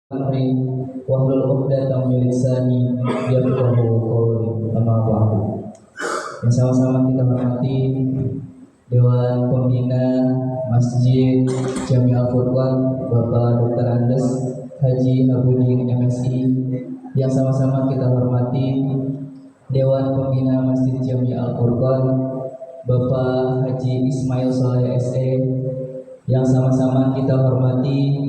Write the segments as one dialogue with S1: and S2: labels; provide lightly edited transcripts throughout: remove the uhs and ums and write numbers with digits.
S1: amri wahlul 'uqdatam min lisani yafqahu qawli. Amma ba'du. Yang sama-sama kita hormati Dewan Pembina Masjid Jami Al-Furqan Bapak Dr. Andes Haji Habudin MSI. Yang sama-sama kita hormati Dewan Pembina Masjid Jami Al-Furqan Bapak Haji Ismail Soleh SE. Yang sama-sama kita hormati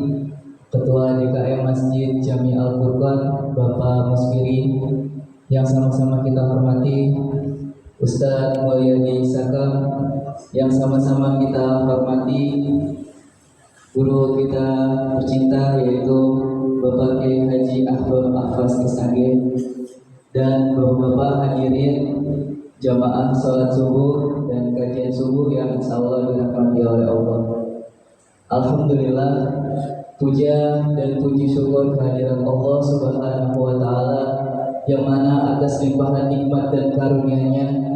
S1: Ketua DKM Masjid Jami Al-Furqan Bapak Musfiri. Yang sama-sama kita hormati Ustadz Mulyadi Sakam. Yang sama-sama kita hormati guru kita tercinta yaitu Bapak Kiai Haji Ahmad Ahfaz SAG, dan bapak-bapak hadirin jamaah sholat subuh dan kajian subuh yang insya Allah dirahmati oleh Allah. Alhamdulillah, puja dan puji syukur kehadiran Allah Subhanahu wa Ta'ala, yang mana atas limpahan nikmat dan karunia-Nya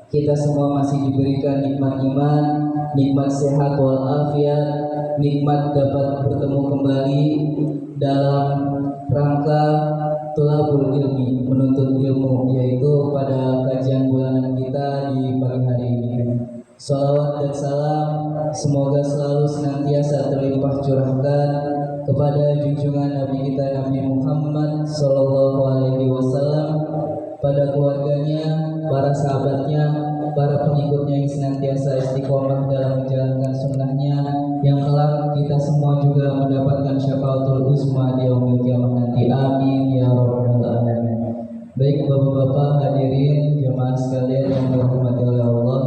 S1: kita semua masih diberikan nikmat iman, nikmat sehat walafiat, nikmat dapat bertemu kembali dalam rangka thalabul ilmi, menuntut ilmu, yaitu pada kajian bulanan kita di pagi hari ini. Salawat dan salam semoga selalu senantiasa terlimpah curahkan kepada junjungan Nabi kita Nabi Muhammad Sallallahu Alaihi Wasallam, pada keluarganya, para sahabatnya, para pengikutnya yang senantiasa istiqomah dalam menjalankan sunnahnya, yang kelak kita semua juga mendapatkan syafaatul uzma di yaumil qiyamah nanti. Amin ya rabbal alamin. Baik bapak-bapak hadirin jemaah sekalian yang dirahmati oleh Allah,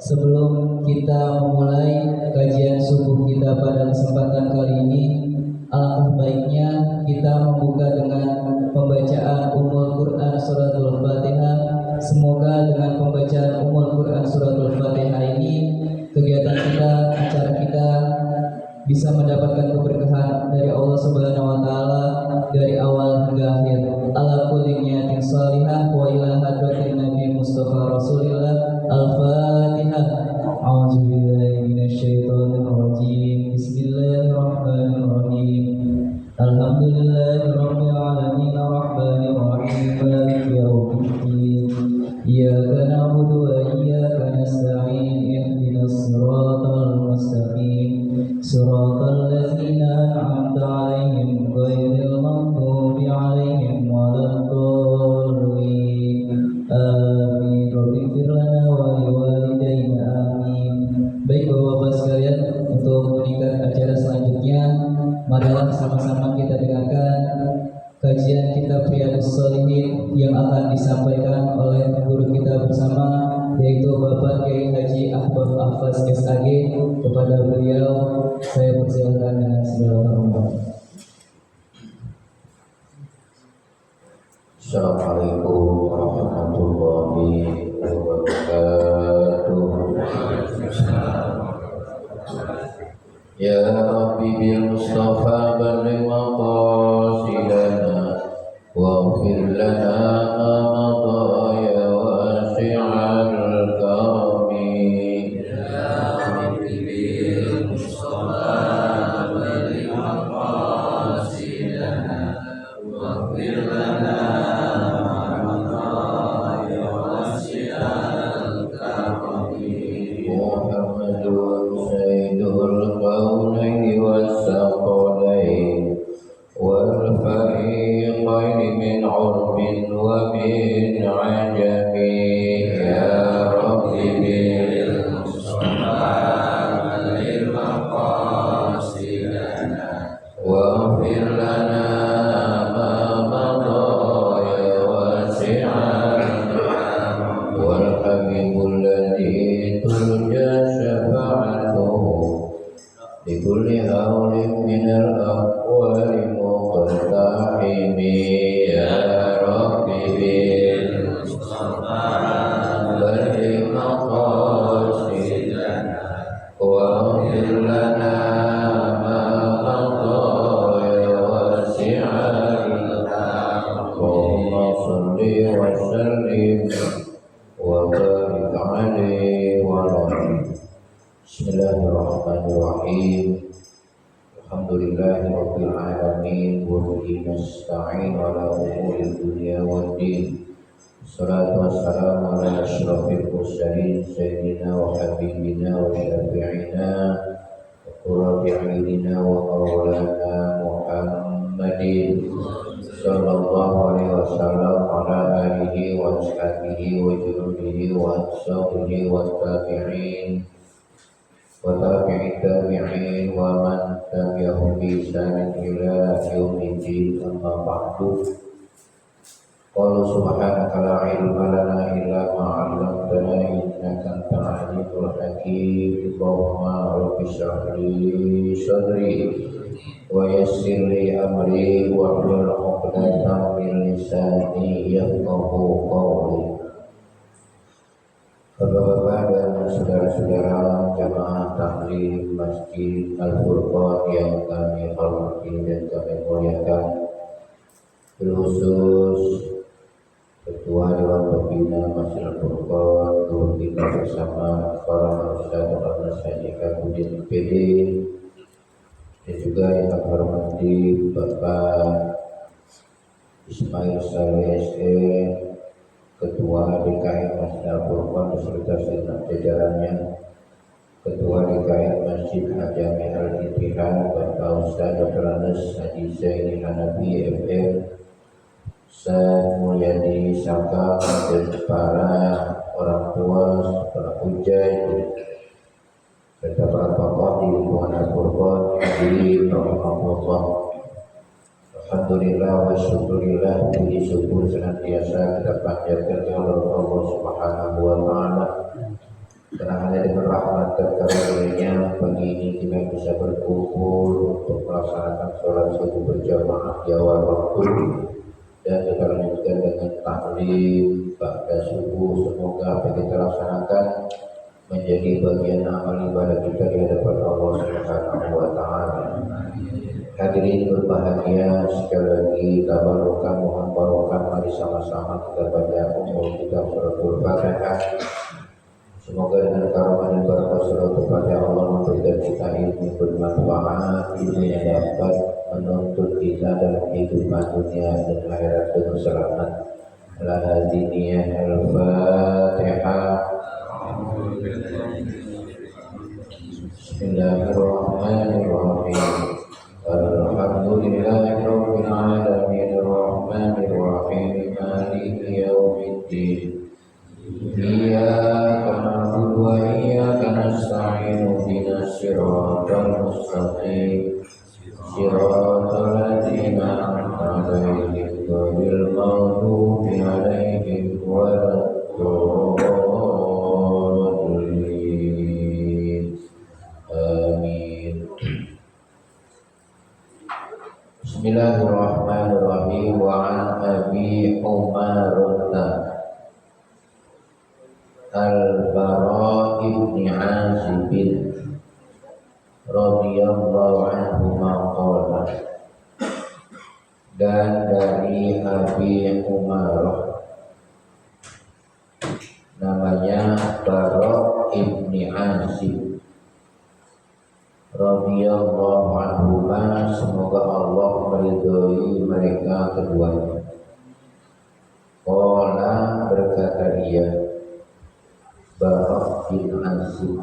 S1: sebelum kita memulai kajian subuh kita pada kesempatan kali ini, alangkah baiknya kita membuka dengan pembacaan Ummul Quran Suratul Fatihah. Semoga dengan pembacaan Ummul Quran Suratul Fatihah ini, kegiatan kita, acara kita bisa mendapatkan keberkahan dari Allah Subhanahu wa Ta'ala dari awal hingga akhir. Ala kulli niyatin shalihah wa ila hadratin Nabi Mustafa Rasulillah. Al-Fatihah. A'udzubillahi minasyaitonir rajim. Bismillahirrahmanirrahim. Alhamdulillahirabbil alamin arrahmanir rahim maliki yaumiddin. Iyyaka na'budu wa iyyaka nasta'in. Ihdinas siratal mustaqim. Siratal ladzina an'amta 'alaihim ghairil maghdubi 'alaihim waladdallin. Amin. Rabbighfir lana wa liwalidayna. Amin. Baik Bapak-bapak sekalian, untuk meningkat acara selanjutnya, marilah sama-sama kita dengarkan kajian kitab Riyadhus Shalihin yang akan disampaikan oleh guru kita bersama, yaitu Bapak Kiai Haji Ahmad Ahfaz SAG. Kepada beliau saya persilakan dengan segala hormat.
S2: Assalamualaikum warahmatullahi wabarakatuh. Ya Rabbi bil Mustafa balligh maqasidana waghfir lana ma madha ya wasi'al karami. Ya Rabbi bil Mustafa balligh maqasidana waghfir lana والفريقين من عرب ومن عجم. يا رب بالمصطفى بلغ مقاصدنا واغفر لنا ما مضى يا واسع الرحمة والحبيب الذي ترجى شفاعته لكل هول من الأقوال مقتحم. يا رب بالمصطفى بلغ مقاصدنا واغفر لنا ما مضى يا واسع الرحمة. اللهم صل وسلم وبارك عليه وعلى Bismillahirrahmanirrahim. Alhamdulillahirabbil alamin. وبه نستعين على أمور الدنيا والدين. الصلاة والسلام على أشرف المرسلين سيدنا وحبيبنا وشفيعنا وقرة أعيننا ومولانا محمد صلى الله عليه وسلم وعلى آله وأصحابه وجنوده وأنصاره والتابعين وتابع التابعين ومن تبعهم بإحسان إلى يوم الدين. أما بعد، قال سبحانك لا علم لنا إلا ما علمتنا إنك أنت العليم الحكيم. اللهم رب اشرح لي صدري ويسر لي أمري واحلل عقدة من لساني يفقهوا قولي. Bapak-bapak dan saudara-saudara jamaah taklim Masjid Al-Furqan yang kami hormati dan kami muliakan, terkhusus Ketua Dewan Pembina Masjid Al-Furqan, turut kita bersama para ustadz dan masyayikh Budin PD, dan juga yang kami hormati Bapak Ismail Saleh SE, Ketua DKM Masjid Al-Furqan beserta segenap jajarannya, Ketua DKM Masjid Al-Jami Al-Ittihad Bapak Ustaz Dr. Anas Haji Zaini Hanafi FM, Ustaz Mulyadi Saka, dan para orang tua, para ujai, serta para tokoh di lingkungan Al-Furqan. Hadirin rahimahullah. Alhamdulillah wa syukurillah, puji syukur senantiasa kita panjatkan kepada Allah Subhanahu wa Ta'ala, karena hanya dengan rahmat dan karunia pagi ini kita bisa berkumpul untuk melaksanakan sholat subuh berjamaah di awal waktu, dan kita lanjutkan dengan taklim pada subuh. Semoga apa yang kita laksanakan menjadi bagian amal ibadah kita di hadapan Allah Subhanahu wa Ta'ala. Hadirin berbahagia, sekali lagi tabarokah, mohon barokah, mari sama-sama kita baca umur kita suratul Fatihah. Semoga dengan karunia dan berkah suratul Fatihah Allah memberikan kita ilmu bermanfaat, ilmu yang dapat menuntut kita dalam kehidupan dunia dan akhirat dengan selamat. Al-Hadiniyah Al-Fatihah. Bismillahirrahmanirrahim. Alhamdulillahi Rabbil Alamin Ar-Rahmanir Rahim Maliki Yawmiddin. Iyyaka na'budu wa iyyaka nasta'in ihdinas siratal mustaqim siratal ladzina an'amta 'alaihim ghairil maghdubi 'alaihim waladdallin. Amin. Bismillahirrahmanirrahim. Wa an Abi Umarata Al-Bara ibn Azib radhiyallahu anhu maqala, dan dari Abi Umarah namanya Bara ibn Azib radhiyallahu anhuma, semoga Allah meridhoi mereka keduanya. Qala, berkata dia, Bara bin Azib,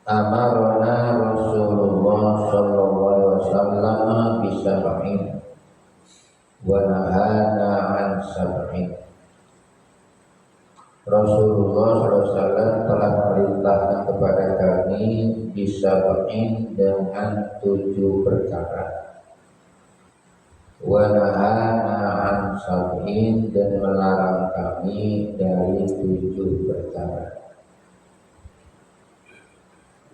S2: amarna Rasulullah sallallahu alaihi wasallam bisab'in wa nahana an sab'in. Rasulullah SAW telah memerintahkan kepada kami bisab'in dengan 7 perkara, wa nahana an sab'in, dan melarang kami dari 7 perkara.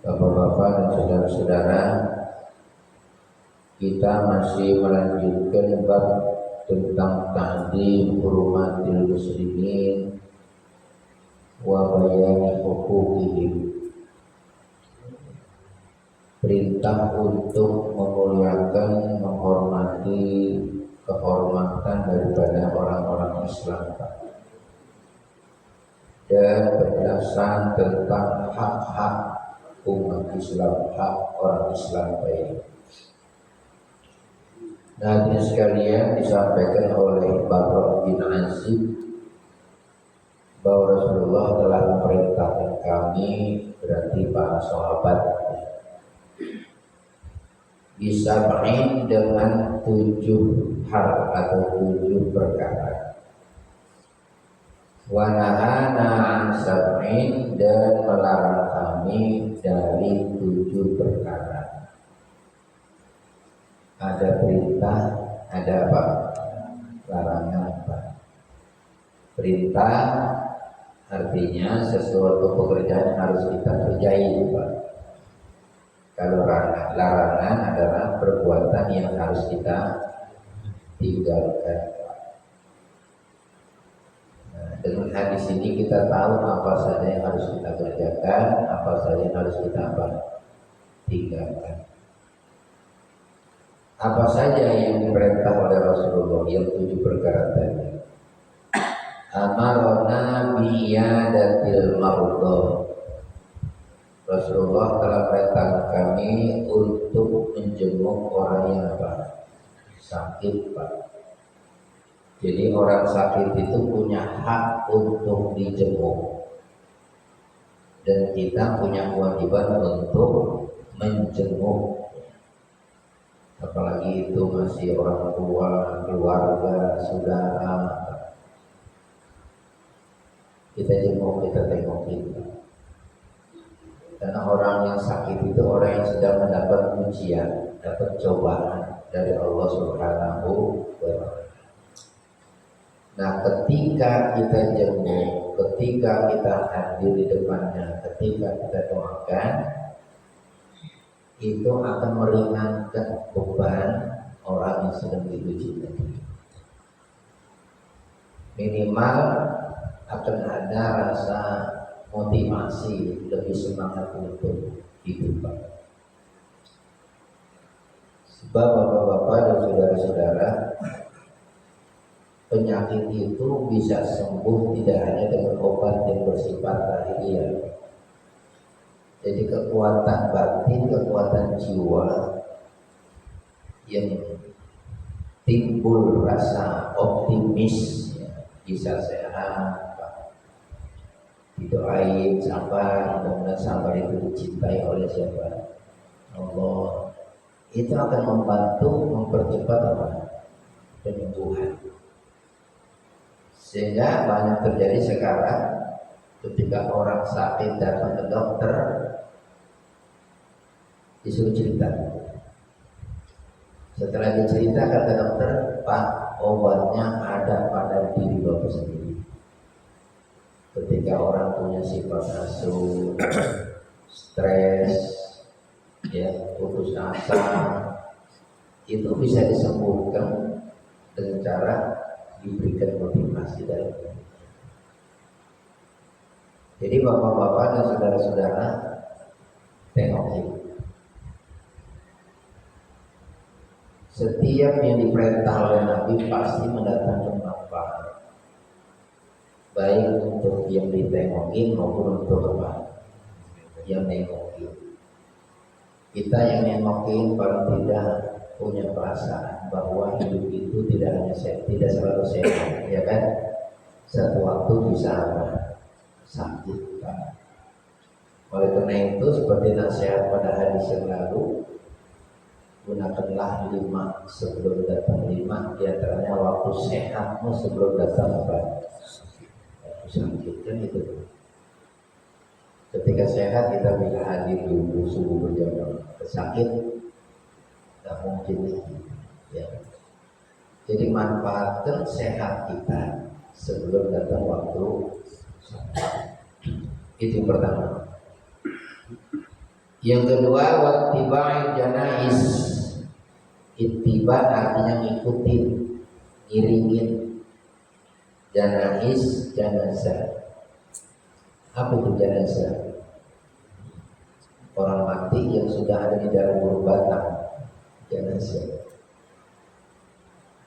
S2: Bapak-bapak dan saudara-saudara, kita masih melanjutkan bab tentang ta'dzim hurumatil muslimin wa bayani huquqihim, perintah untuk memuliakan, menghormati kehormatan daripada orang-orang Islam, dan penjelasan tentang hak-hak umat Islam, hak orang Islam baik. Nah, hadirin sekalian, disampaikan oleh Bapak bin Azib bahwa Rasulullah telah memerintahkan kami, berarti para sahabat, bisa main dengan 7 hal atau 7 perkara. Wa nahana an sab'in, dan melarang kami dari 7 perkara. Ada perintah, ada apa? Larangan apa? Perintah artinya sesuatu pekerjaan harus kita kerjai, Pak. Kalau larangan adalah perbuatan yang harus kita tinggalkan. Nah, dengan hadis ini kita tahu apa saja yang harus kita kerjakan, apa saja yang harus kita tinggalkan. Apa saja yang diperintah oleh Rasulullah, yang 7 perkara tadi. Amarona biyadatil mardha. Rasulullah telah perintahkan kami untuk menjenguk orang yang sakit, Pak. Jadi orang sakit itu punya hak untuk dijenguk, dan kita punya kewajiban untuk menjenguk. Apalagi itu masih orang tua, keluarga, saudara, kita jenguk, kita tengokin. Karena orang yang sakit itu orang yang sedang mendapat ujian, dapat cobaan dari Allah Subhanahu wa Ta'ala. Nah, ketika kita jenguk, ketika kita hadir di depannya, ketika kita doakan, itu akan meringankan beban orang yang sedang diuji tadi. Minimal akan ada rasa motivasi, lebih semangat untuk hidup. Sebab bapak-bapak dan saudara-saudara, penyakit itu bisa sembuh tidak hanya dengan obat yang bersifat lahiriah. Jadi kekuatan batin, kekuatan jiwa yang timbul rasa optimis, bisa sehat, didoain sabar, mudah-mudahan sabar itu dicintai oleh siapa? Allah. Itu akan membantu mempercepat penyembuhan. Sehingga banyak terjadi sekarang ketika orang sakit datang ke dokter, disuruh cerita. Setelah dicerita kata dokter, Pak, obatnya ada pada diri Bapak sendiri. Ketika orang punya sifat asu, stres, putus asa, itu bisa disembuhkan dengan cara diberikan motivasi dari Allah. Jadi bapak-bapak dan saudara-saudara, tengokin. Setiap yang diperintah oleh Nabi pasti mendatangkan manfaat, baik untuk yang ditengokin maupun untuk yang nengokin. Kita yang nengokin paling tidak punya perasaan bahwa hidup itu tidak hanya tidak selalu sehat, ya kan? Satu waktu bisa sakit, Pak. Oleh karena itu, seperti nasihat pada hadis yang lalu, gunakanlah 5 sebelum datang 5, diantaranya waktu sehatmu sebelum datang sakit, kan itu. Ketika sehat kita bisa hadir dulu subuh berjamaah. Sakit tidak mungkin ya. Jadi manfaatkan sehat kita sebelum datang waktu sakit. Itu yang pertama. Yang kedua, wattiba'il janais. Ittiba artinya ngikutin, ngiringin. Janais, jenazah. Apa itu jenazah? Orang mati yang sudah ada di dalam bulu batang, jenazah.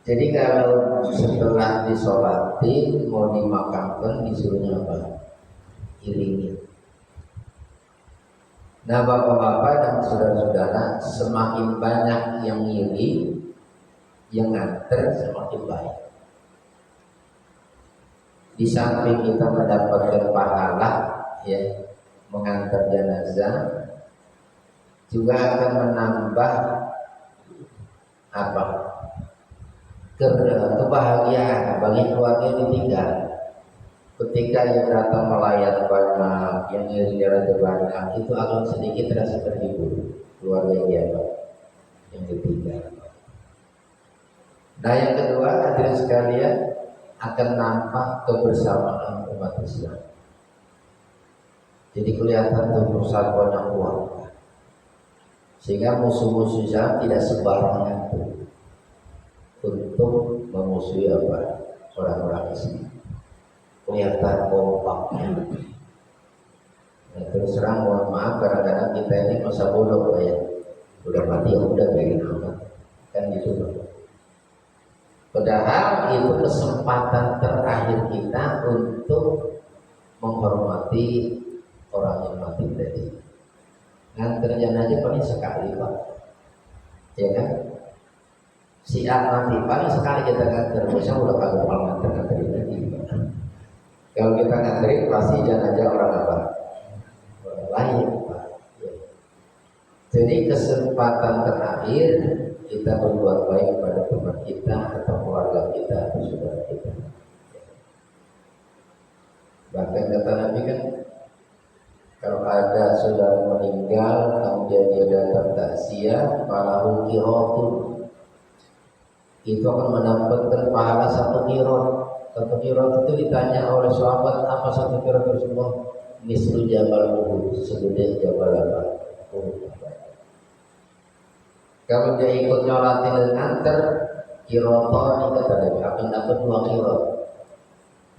S2: Jadi kalau setelah disolatin mau dimakamkan, disuruhnya apa? Iringin. Nah, bapak-bapak dan saudara-saudara, semakin banyak yang iri, yang nganter semakin baik. Di samping kita mendapatkan pahala ya mengantar jenazah, juga akan menambah apa? Kebahagiaan bagi keluarga yang ditinggal. Ketika yang datang melayat banyak, yang ziarah banyak, itu akan sedikit rasa terhibur keluarga yang ditinggal. Nah yang kedua, hadirin sekalian, akan nampak kebersamaan umat Islam. Jadi kelihatan tuh persatuan yang kuat, sehingga musuh-musuh Islam tidak sembarangan untuk memusuhi orang-orang Islam. Kelihatan kompaknya. Nah, terus terang mohon maaf, kadang-kadang kita ini masa bodoh ya, udah mati ya udah biarin amat, kan gitu loh. Padahal itu kesempatan terakhir kita untuk menghormati orang yang mati tadi. Nganter jenazah paling sekali Pak, ya kan? Si A mati paling sekali kita nganter, biasanya udah kagak mau nganterin lagi. Kalau kita nganterin pasti jenazah orang apa? Orang lain Pak. Ya. Jadi kesempatan terakhir kita berbuat baik kepada teman kita atau keluarga kita atau saudara kita. Bahkan kata Nabi kan, kalau ada saudara meninggal kemudian dia datang takziah, falahu qiratun, itu akan mendapatkan pahala 1 qirat. 1 qirat itu ditanya oleh sahabat, apa 1 qirat Rasulullah? Mislu Jabal Uhud, segede Jabal Uhud. Kalau dia ikut nyolatin dan nganter kiroton, kata Nabi akan dapat 2 qirat.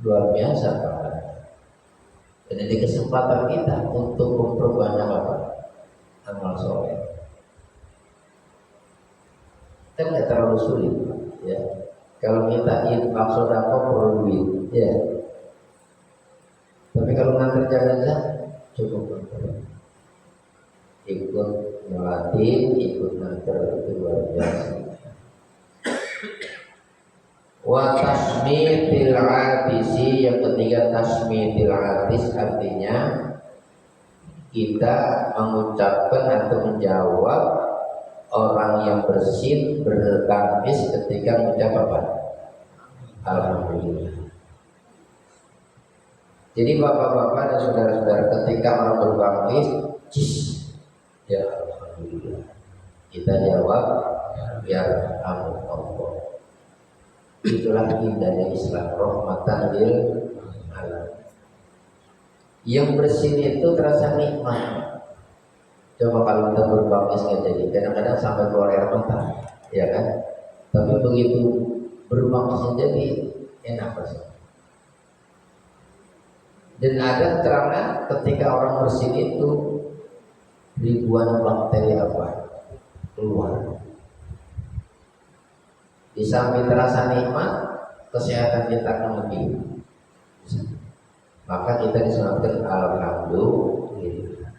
S2: Luar biasa Pak. Dan ini kesempatan kita untuk memperbanyak amal soleh. Kan nggak terlalu sulit, ya. Kalau kita infak sedekah perlu duit, ya. Tapi kalau nganter jenazah cukup. Ikut melatih, ikut nganter itu luar biasa. Wa tasmitil atisi, yang ketiga tasmitil atis, artinya kita mengucapkan atau menjawab orang yang bersin bertangis ketika mengucap apa? Alhamdulillah. Jadi bapak-bapak dan saudara-saudara, ketika orang berbangkit, ya Alhamdulillah, kita jawab ya Allah. Itulah indahnya Islam, rahmatan lil alamin. Yang bersin itu terasa nikmat. Coba kalau kita berbangkit nggak jadi, kadang-kadang sampai keluar air mata, ya kan? Tapi begitu berbangkit jadi enak rasanya. Dan ada keterangan ketika orang bersin itu ribuan bakteri keluar. Di samping terasa nikmat, kesehatan kita akan lebih. Maka kita disunatkan alhamdulillah.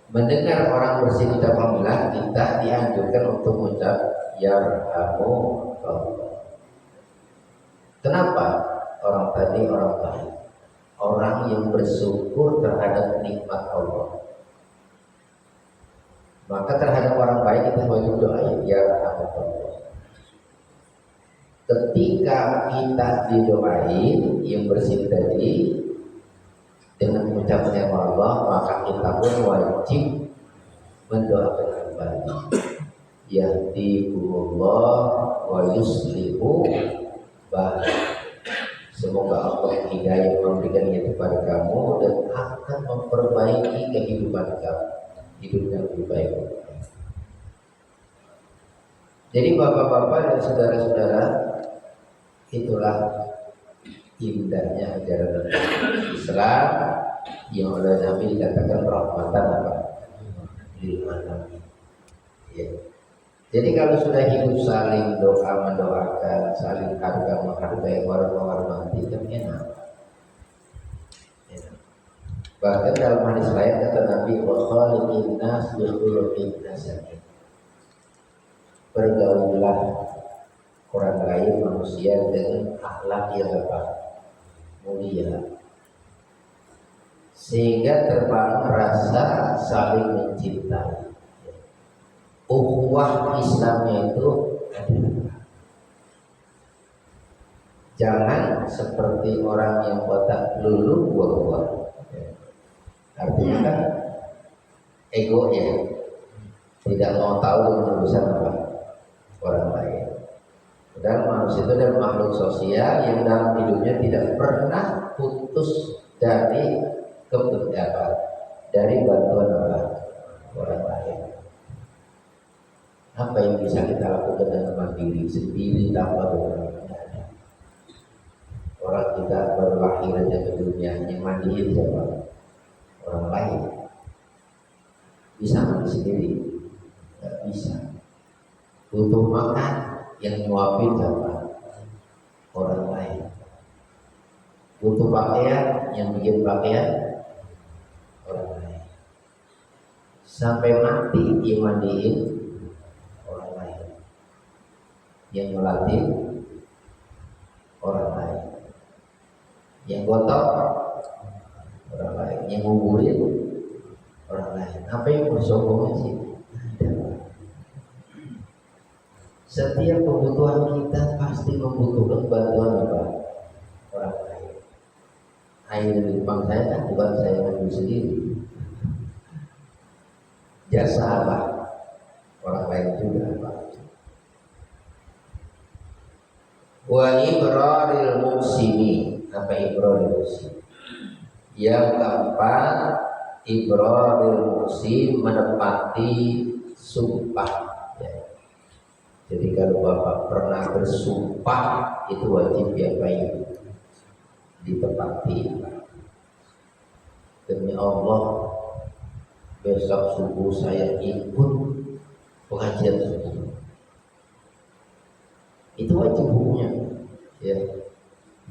S2: Mendengar orang bersin ucap alhamdulillah, kita dianjurkan untuk mengucap yarhamukallah. Kenapa? Orang tadi orang baik, orang yang bersyukur terhadap nikmat Allah. Maka terhadap orang baik kita wajib doa yarhamukallah. Ketika kita didoain yang bersih tadi dengan mengucapkan Allah, maka kita pun wajib mendoakan kembali. Yahdikumullah wa yuslihu balik. Semoga Allah hidayah memberikan itu kepada kamu dan akan memperbaiki kehidupan kamu, hidup yang lebih baik. Jadi bapak-bapak dan saudara-saudara, itulah indahnya ajaran Islam yang oleh Nabi dikatakan rahmatan lil alamin. Ya. Jadi kalau sudah hidup saling doa mendoakan, saling harga menghargai, orang menghormati, kan enak. Bahkan dalam hadis lain kata Nabi, wa khaliqin nas bi khuluqin hasan. Bergaul adalah orang lain manusia dengan akhlak yang mulia, sehingga terbangun rasa saling mencintai. Ukhuwah Islamnya itu ada. Jangan seperti orang yang kotak lulu buah-buah. Artinya kan ego ya, tidak mau tahu dengan urusan apa orang lain. Dan manusia itu adalah makhluk sosial yang dalam hidupnya tidak pernah putus dari keberdapat, dari bantuan orang lain. Apa yang bisa kita lakukan dengan mandiri sendiri tanpa beberapa? Orang kita baru lahir aja ke dunia, yang mandiin siapa? Orang lain. Bisa mandi sendiri? Tidak bisa. Butuh makan, yang nyuapin siapa? Orang lain. Butuh pakaian, yang bikin pakaian? Orang lain. Sampai mati dimandiin orang lain. Yang melatih orang lain. Yang kotor orang lain, yang nguburin orang lain. Apa yang bersombong sih? Setiap kebutuhan kita pasti membutuhkan bantuan apa? Orang lain. Air di depan saya kan bukan saya ngambil sendiri. Jasa apa? Orang lain juga apa? Wa ibraril muhsini. Apa ibraril muhsin? Yang keempat, ibraril muhsin menepati sumpah. Ya. Jadi kalau Bapak pernah bersumpah, itu wajib diapain? Ditepati. Demi Allah, besok subuh saya ikut pengajian subuh. Itu wajib hukumnya. Ya.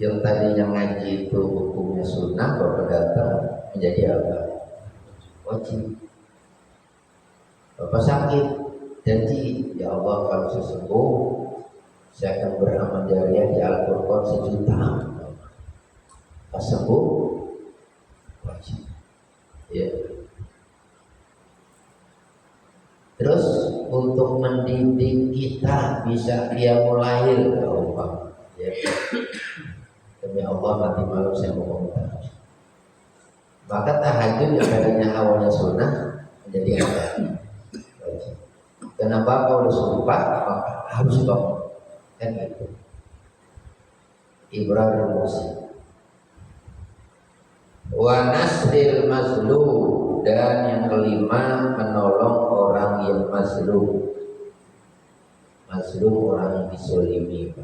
S2: Yang tadinya ngaji itu hukumnya sunnah, Bapak datang menjadi apa? Wajib. Bapak sakit, janji, ya Allah kalau saya sembuh, saya akan beramal jariah di Al-Qur'an 1.000.000. Pas sembuh, wajib. Ya. Terus untuk mendidik kita bisa dia mulai ke Allah. Ya. Demi Allah nanti malam saya mau komentar. Maka tahajud yang tadinya awalnya sunnah menjadi apa? Wajib. Kenapa kalau sumpah maka harus bangun? Kan gitu. Ibrahim Musa. Wa nasril mazlum, dan yang kelima menolong orang yang mazlum. Mazlum orang yang dizalimi.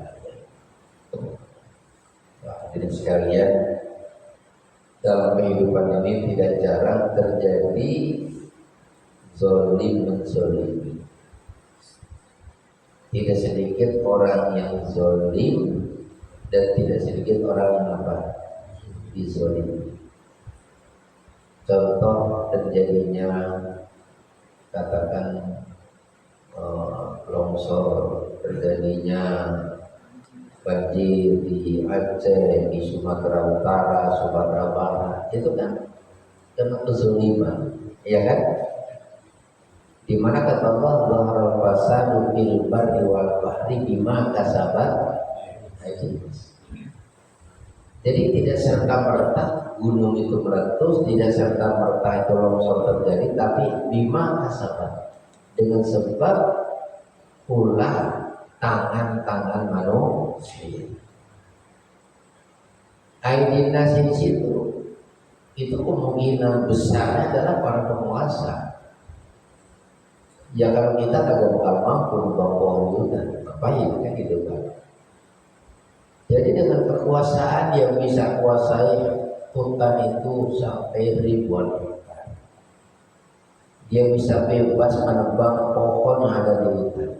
S2: Hadirin sekalian, dalam kehidupan ini tidak jarang terjadi zalim menzalimi. Tidak sedikit orang yang zalim dan tidak sedikit orang yang apa? Dizalimi. Contoh terjadinya katakan longsor, terjadinya banjir di Aceh, di Sumatera Utara, Sumatera Barat, itu kan karena kezaliman, ya kan? Di mana kata Allah, "Dhahara fasadu fil barri wal bahri bima kasabat aydin." Jadi tidak serta-merta gunung itu meletus, tidak serta-merta itu longsor terjadi, tapi bima kasabat, dengan sebab pula tangan-tangan manusia. Aidin nasi di situ itu kemungkinan besar adalah para penguasa. Ya kalau kita kagak bakal mampu membawa hutan, ngapain kan gitu kan? Jadi dengan kekuasaan yang bisa kuasai hutan itu sampai ribuan hektar, dia bisa bebas menebang pohon yang ada di hutan.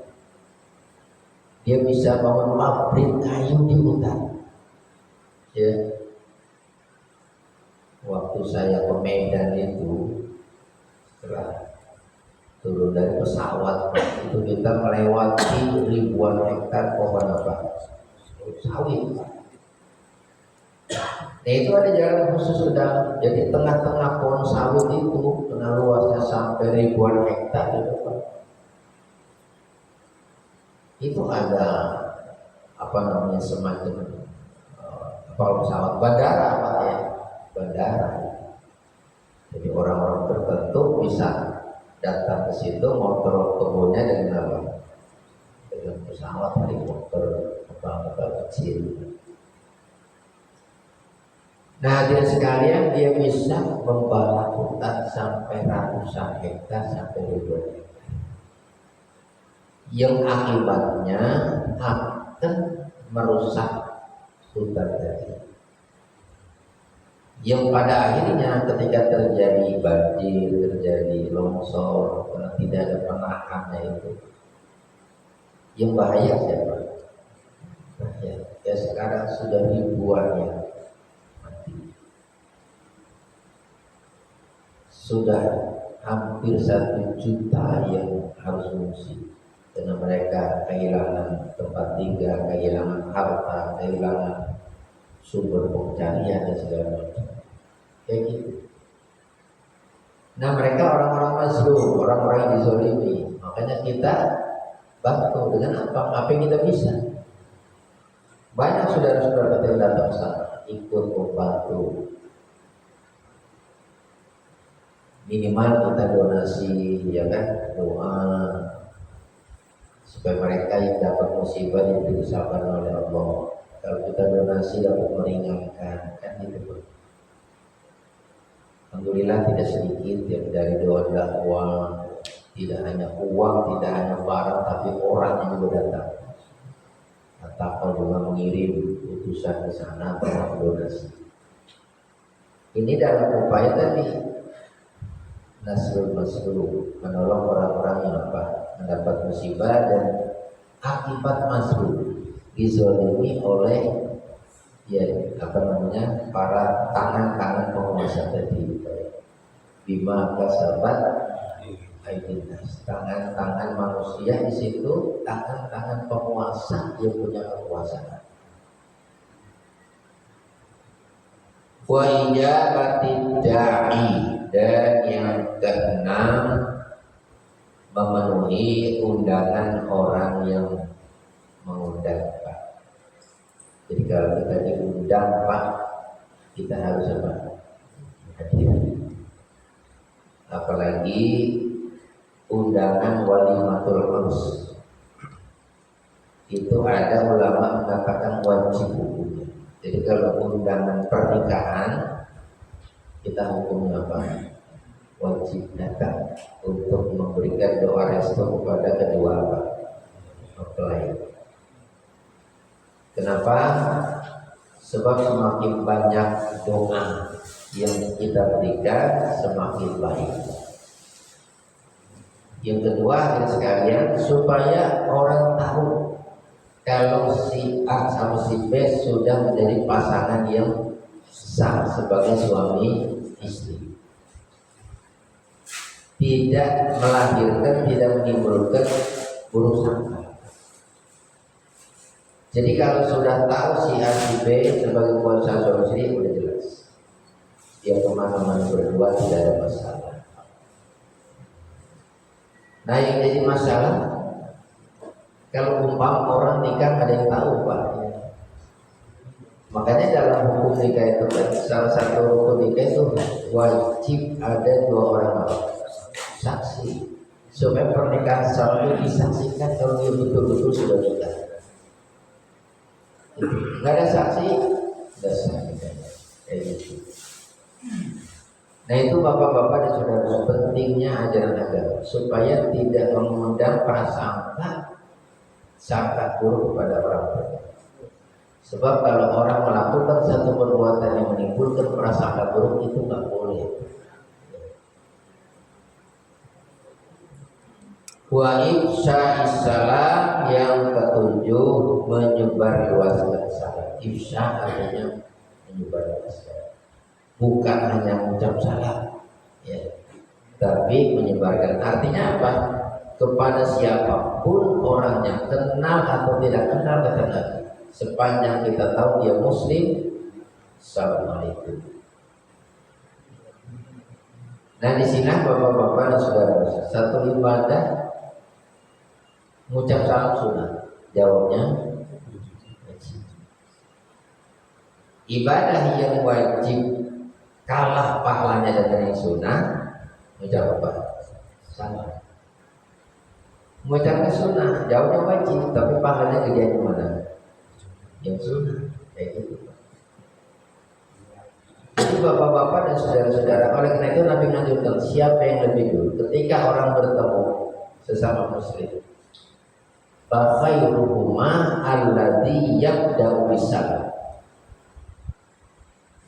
S2: Dia bisa bangun pabrik kayu di hutan. Ya. Waktu saya ke Medan itu, setelah turun dari pesawat itu kita melewati ribuan hektar pohon apa? Sawit. Nah itu ada jalan khusus sudah. Jadi tengah-tengah pohon sawit itu dengan luasnya sampai ribuan hektar itu Pak. Itu ada apa namanya semacam kapal pesawat bandara Pak ya, bandara. Jadi orang-orang tertentu bisa datang ke situ motor kebunnya dengan apa? Dengan pesawat helikopter kapal kecil. Nah, dia sekalian dia bisa membara hutan sampai ratusan hektar sampai ribuan hektar. Yang akibatnya akan merusak hutan tadi. Yang pada akhirnya ketika terjadi banjir, terjadi longsor, karena tidak ada penahannya itu, yang bahaya siapa? Bahaya. Ya sekarang sudah ribuan yang sudah hampir 1 juta yang harus mengungsi karena mereka kehilangan tempat tinggal, kehilangan harta, kehilangan sumber pencarian dan segala macam kayak gitu. Nah mereka orang-orang mazlum, orang-orang yang dizolimi, makanya kita bantu dengan apa yang kita bisa. Banyak saudara-saudara kita yang datang sana ikut membantu. Minimal kita donasi, ya kan, doa supaya mereka yang dapat musibah diberi kesabaran oleh Allah. Kalau kita donasi dapat meringankan, kan gitu. Alhamdulillah tidak sedikit yang dari doa uang, tidak hanya uang, tidak hanya barang, tapi orang yang juga datang. Atau juga mengirim utusan ke sana untuk donasi. Ini dalam upaya tadi. Nasrul menolong orang-orang yang mendapat musibah dan akibat masrul dizalimi oleh para tangan-tangan penguasa tadi. Bima kasabat aidinas, tangan-tangan manusia di situ, tangan-tangan penguasa yang punya kekuasaan. Wa ijabati da'i, dan yang keenam memenuhi undangan orang yang mengundang Pak. Jadi kalau kita diundang Pak, kita harus apa? Hadir. Apalagi undangan walimatul urus. Itu ada ulama mengatakan wajib hukumnya. Jadi kalau undangan pernikahan kita hukumnya apa? Wajib datang untuk memberikan doa restu kepada kedua mempelai. Kenapa? Sebab semakin banyak doa yang kita berikan semakin baik. Yang kedua sekalian, supaya orang tahu kalau si A sama si B sudah menjadi pasangan yang sah sebagai suami istri, tidak melahirkan, tidak menimbulkan buruk sangka. Jadi kalau sudah tahu si A si B sebagai pasangan suami istri, udah jelas dia kemana-mana berdua tidak ada masalah. Nah yang jadi masalah kalau umpam orang nikah ada yang tahu Pak. Makanya dalam hukum nikah itu kan salah satu hukum nikah itu wajib ada 2 orang saksi supaya pernikahan satu disaksikan kalau dia betul-betul sudah nikah. Nggak ada saksi, nggak sah kayak gitu. Nah itu bapak-bapak dan saudara pentingnya ajaran agama supaya tidak mengundang prasangka sangka buruk kepada orang lain. Sebab kalau orang melakukan satu perbuatan yang menimbulkan prasangka buruk itu nggak boleh. Wa ifsha salam, yang ketujuh menyebarluaskan salam. Ifsha artinya menyebarluaskan, bukan hanya mengucap salam, ya. tapi menyebarkan. Artinya apa? Kepada siapapun orangnya, kenal atau tidak kenal, kata Nabi, sepanjang kita tahu dia muslim, assalamualaikum. Nah di sini bapak-bapak dan saudara, satu ibadah mengucap salam sunnah, jawabnya wajib. Ibadah yang wajib kalah pahalanya dengan yang sunnah, mengucap apa? Salam. Mengucapkan sunnah, jawabnya wajib, tapi pahalanya gede yang mana? Yang sunnah, kayak gitu. Jadi bapak-bapak dan saudara-saudara, oleh karena itu Nabi menganjurkan siapa yang lebih dulu ketika orang bertemu sesama muslim, fakhairuhuma alladzi yabda'u bisalam.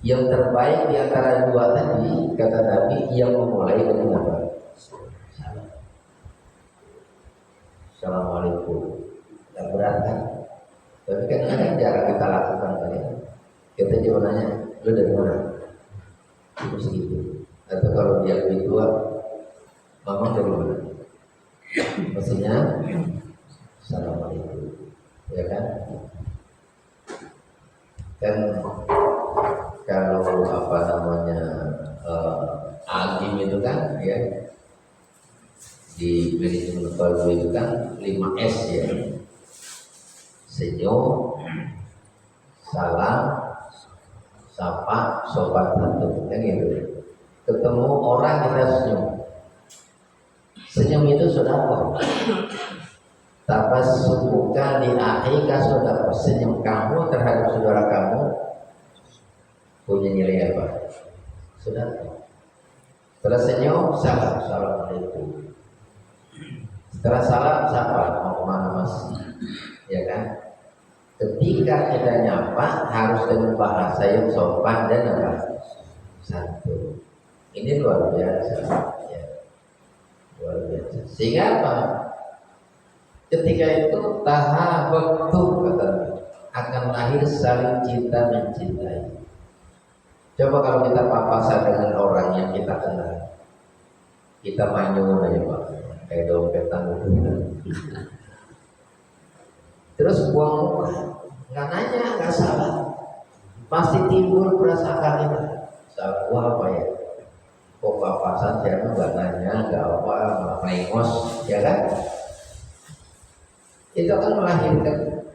S2: Yang terbaik di antara dua tadi, kata Nabi, yang memulai dengan apa? Salam. Assalamualaikum. Tidak berat kan? Tapi kan ada cara kita lakukan kan ya. Kita cuma nanya, lu dari mana? Terus gitu. Atau kalau dia lebih tua, mama dari mana? Maksudnya, assalamualaikum. Ya kan? Kan kalau apa namanya agim itu kan ya, di manajemen kalbu itu kan 5S ya, senyum, salam, sapa, sopan santun, kan gitu. Ketemu orang kita senyum, senyum itu sedekah. Tabassumuka li akhika sedekah. Senyum kamu terhadap saudara kamu punya nilai apa? Sedekah. Setelah senyum, salam, assalamualaikum. Setelah salam, sapa, mau kemana mas? Ya kan? Ketika kita nyapa harus dengan bahasa yang sopan dan apa? Santun. Ini luar biasa, ya. Luar biasa. Sehingga apa? Ketika itu tahabbtu, kata akan lahir saling cinta mencintai. Coba kalau kita papasan dengan orang yang kita kenal, kita manyun aja pak, kayak dompetan gitu. Terus buang muka, nggak nanya, nggak salah, pasti timbul perasaan kita. Salah apa ya? Kok papasan siapa nggak nanya, nggak apa, malah melengos, ya kan? Itu akan melahirkan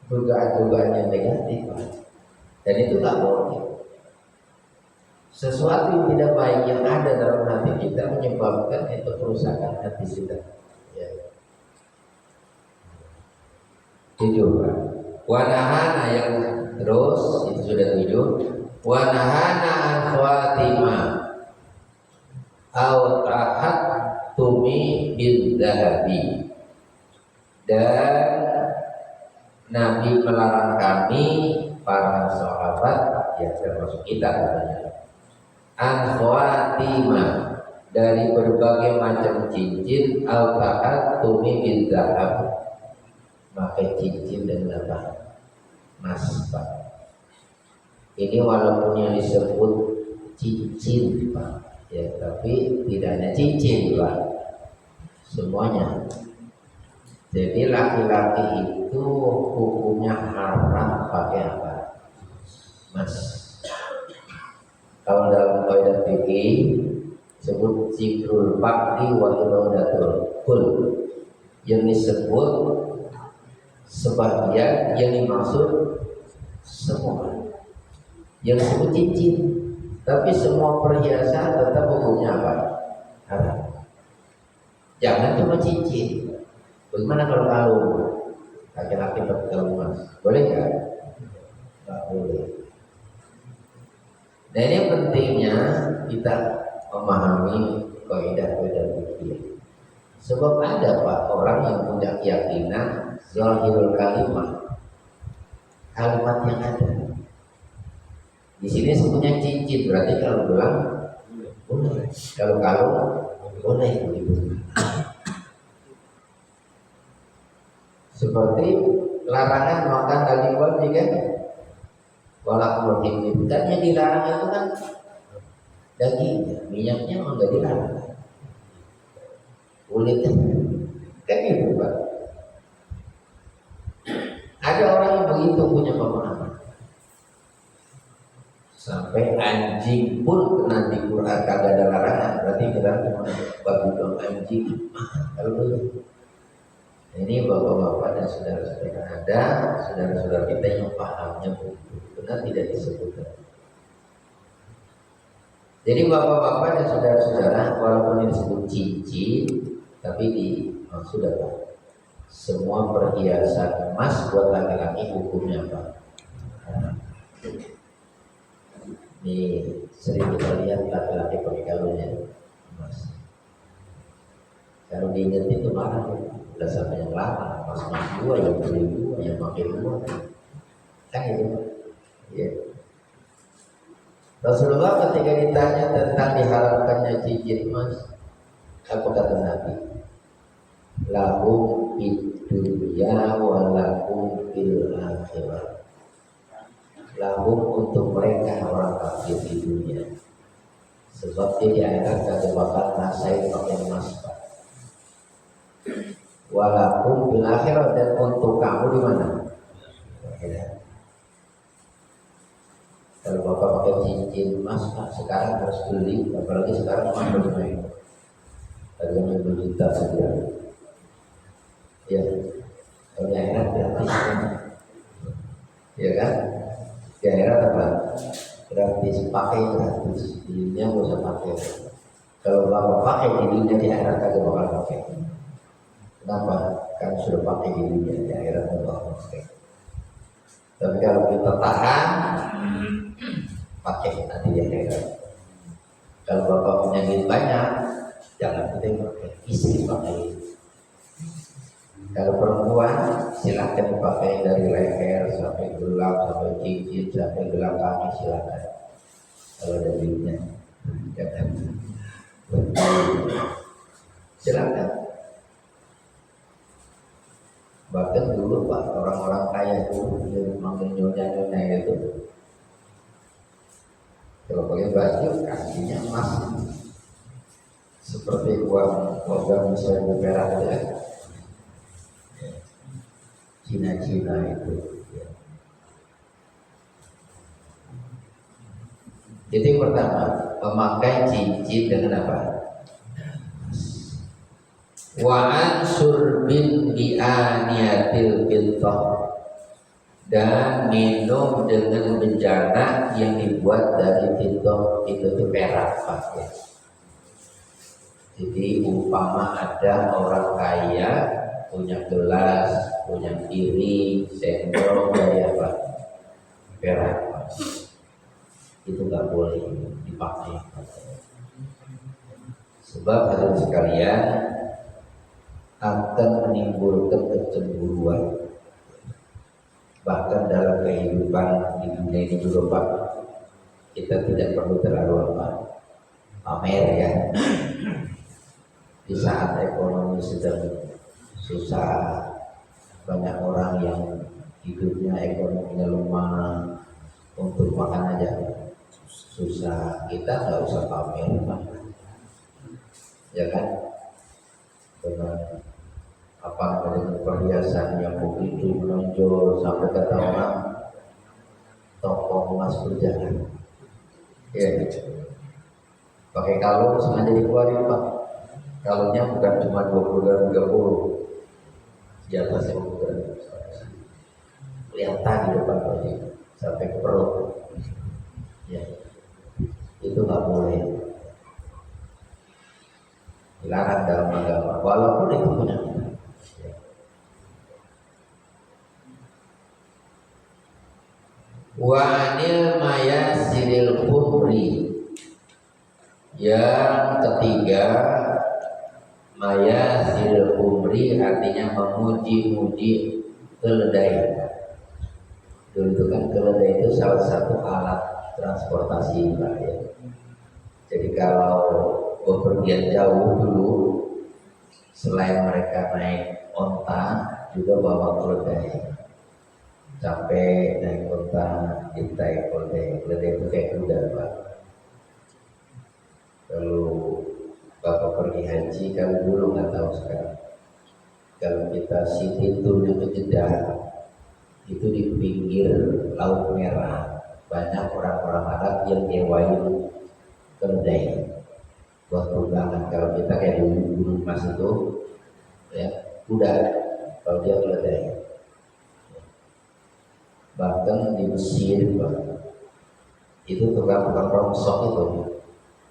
S2: dugaan-dugaan yang negatif, Pak. Dan itu nggak boleh. Sesuatu yang tidak baik yang ada dalam hati kita menyebabkan itu kerusakan hati kita. Ya. Tujuh, Pak. Wanahana yang terus itu sudah 7. Wanahana an khawatimah au tahat tumi bil dahabi. Dan Nabi melarang kami para sahabat, ya termasuk kita katanya, an khawatimah, dari berbagai macam cincin, al tahat tumi bil dahab, pakai cincin dan apa? Emas, Pak. Ini walaupun yang disebut cincin, Pak, ya, tapi tidak hanya cincin, Pak, semuanya. Jadi laki-laki itu hukumnya haram pakai apa? Emas. Kalau dalam kaidah fikih sebut zikrul baqi wa iradatul kul, yang disebut sebagian, yang dimaksud semua. Yang disebut cincin, tapi semua perhiasan tetap hukumnya apa? Haram. Jangan cuma cincin. Bagaimana kalau kalung? Laki-laki pakai kalung emas, boleh nggak? Nggak boleh. Nah ini pentingnya kita memahami kaidah-kaidah fikih. Sebab ada Pak orang yang punya keyakinan zahirul kalimat, kalimat yang ada. Di sini sebutnya cincin, berarti kalau gelang boleh, kalau kalung boleh begitu. Seperti larangan makan daging babi kan, walaupun kan yang dilarang itu kan daging, minyaknya memang nggak dilarang. kulitnya kan gitu Pak. Ada orang yang begitu punya pemahaman. Sampai anjing pun kena di Quran kagak ada larangan, berarti kita bagi dong anjing. Kalau begitu. Ini bapak-bapak dan saudara-saudara, ada saudara-saudara kita yang pahamnya begitu, benar tidak disebutkan. Jadi bapak-bapak dan saudara-saudara, walaupun ini disebut cincin, tapi maksud apa? Semua perhiasan emas buat laki-laki hukumnya apa? Ini sering kita lihat laki-laki pakai kalungnya emas. Kalau diingat itu marah, udah sampai yang lama, mas dua, yang beli dua, yang pakai dua, kan itu, ya. Rasulullah ketika ditanya tentang dihalalkannya cincin emas, apa kata Nabi? Lahum fid dunya wa lahum fil akhirah. Lahum untuk mereka orang kafir di dunia. Sebab dia di akhirat kagak bakal ngerasain pakai emas, Pak. Walaupun fil akhirah, dan untuk kamu di mana? Akhirat. Kalau bapak pakai cincin emas, Pak, sekarang harus beli, apalagi sekarang mahal naik. Harganya 2 juta saja. Ya, kalau di akhirat gratis kan? Ya kan? Di akhirat apa? Gratis, pakai gratis, belinya nggak usah pakai. Kalau bapak pakai di dunia, di akhirat kagak bakal pakai. Kenapa? Kan sudah pakai di dunia, di akhirat nggak bakal pakai. Tapi kalau kita tahan, pakai nanti di akhirat. Kalau bapak punya duit banyak, jangan kita pakai, istri pakai. Kalau perempuan silahkan dipakai dari leher sampai gelang, sampai cincin, sampai gelang kaki, silahkan. Kalau ada duitnya, jangan. Silahkan. Bahkan dulu Pak, orang-orang kaya itu dia manggil nyonya-nyonya itu. Kalau pakai baju kakinya emas, seperti uang logam misalnya perak ya. Cina-Cina itu ya. Jadi yang pertama, memakai cincin dengan apa? Wa ansur bin bi'aniyatil fitah, dan minum dengan bejana yang dibuat dari fitah, itu perak Pak ya. Jadi umpama ada orang kaya punya gelas, punya piring, sendok dari apa? Perak. Itu nggak boleh dipakai. Sebab hadirin sekalian akan menimbulkan kecemburuan. Bahkan dalam kehidupan di dunia ini juga Pak, kita tidak perlu terlalu pamer ya. Di saat ekonomi sedang susah, banyak orang yang hidupnya ekonominya lemah, untuk makan aja susah, kita nggak usah pamer Pak. Ya kan? Dengan apa namanya perhiasan yang begitu menonjol sampai kata orang toko emas berjalan. Ya gitu. Pakai kalung sengaja dikeluarin Pak. Kalungnya bukan cuma 20 dan 30, di atas 50 gram. Kelihatan di depan tadi sampai ke perut. Ya, itu nggak boleh. Dilarang dalam agama, walaupun itu punya. Ya. Wa anil mayasiril khumri. Yang ketiga, mayasiril khumri artinya memuji-muji keledai. Dulu itu kan keledai itu salah satu alat transportasi Pak ya. Jadi kalau bepergian jauh dulu, selain mereka naik onta, juga bawa keledai. Sampai naik onta, kita keledai. Keledai itu kayak kuda Pak. Lalu Bapak pergi haji, kalau dulu nggak tahu sekarang. Kalau kita Siti Tur itu Jeddah, itu di pinggir Laut Merah, banyak orang-orang Arab yang nyewain kedai buat pegangan. Kalau kita kayak di Gunung Mas itu, ya kuda, kalau dia kedai. Bahkan di Mesir, itu tukang-tukang rongsok itu,